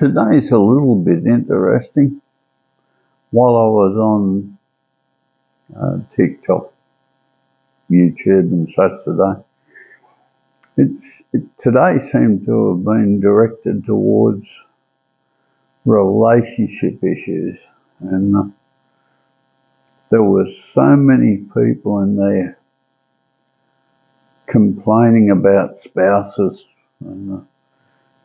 Today's a little bit interesting. While I was on TikTok, YouTube and such today seemed to have been directed towards relationship issues. And there were so many people in there complaining about spouses. And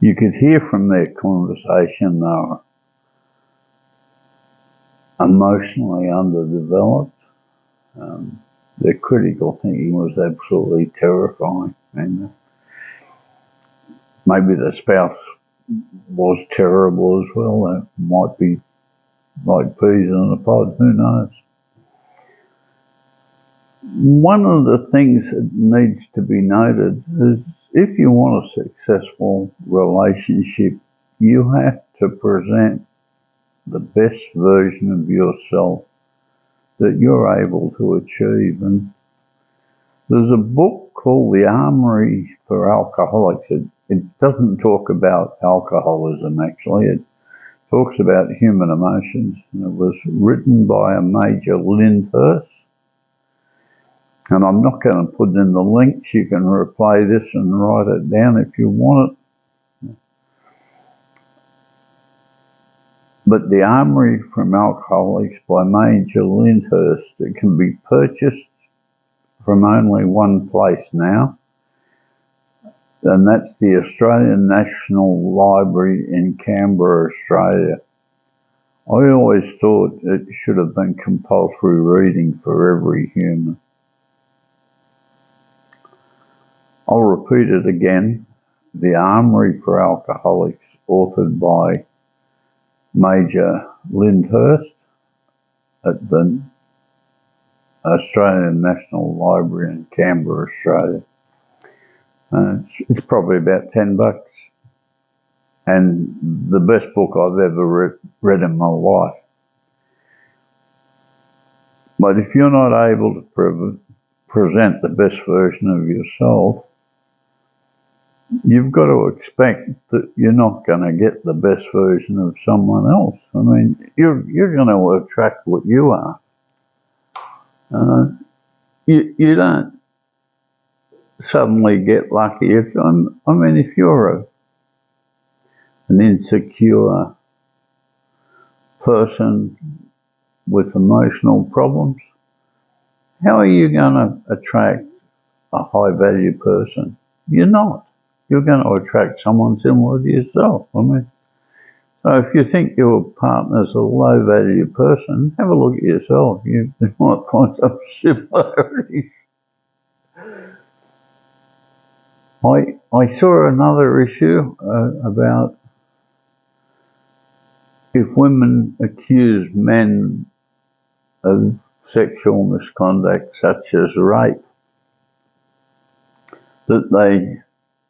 you could hear from their conversation they were emotionally underdeveloped. Their critical thinking was absolutely terrifying. And maybe the spouse was terrible as well. That might be like peas in a pod, who knows? One of the things that needs to be noted is if you want a successful relationship, you have to present the best version of yourself that you're able to achieve. And there's a book called The Armory for Alcoholics. It doesn't talk about alcoholism, actually. It talks about human emotions. And it was written by a Major Lyndhurst. And I'm not going to put in the links. You can replay this and write it down if you want it. But The Armory from Alcoholics by Major Lyndhurst, it can be purchased from only one place now, and that's the Australian National Library in Canberra, Australia. I always thought it should have been compulsory reading for every human. I'll repeat it again. The Armory for Alcoholics, authored by Major Lyndhurst at the Australian National Library in Canberra, Australia. It's probably about $10, and the best book I've ever read in my life. But if you're not able to present the best version of yourself, you've got to expect that you're not going to get the best version of someone else. I mean, you're going to attract what you are. You don't suddenly get lucky. If you're an insecure person with emotional problems, how are you going to attract a high-value person? You're not. You're going to attract someone similar to yourself. So if you think your partner's a low-value person, have a look at yourself. You might find some similarities. I saw another issue about if women accuse men of sexual misconduct such as rape,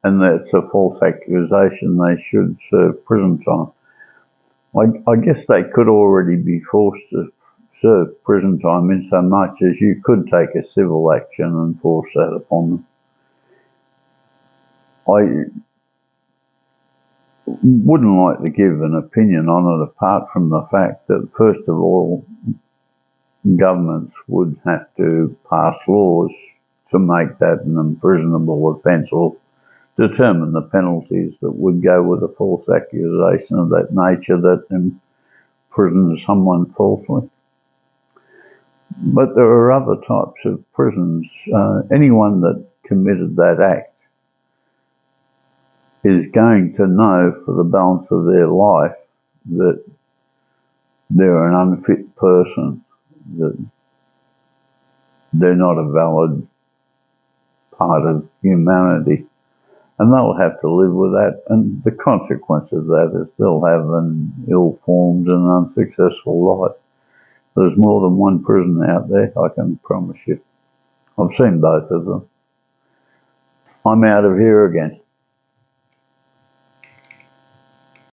and that's a false accusation, they should serve prison time. I guess they could already be forced to serve prison time in so much as you could take a civil action and force that upon them. I wouldn't like to give an opinion on it apart from the fact that, first of all, governments would have to pass laws to make that an imprisonable offence or determine the penalties that would go with a false accusation of that nature that imprisons someone falsely. But there are other types of prisons. Anyone that committed that act is going to know for the balance of their life that they're an unfit person, that they're not a valid part of humanity. And they'll have to live with that, and the consequence of that is they'll have an ill-formed and unsuccessful life. There's more than one prison out there, I can promise you. I've seen both of them. I'm out of here again.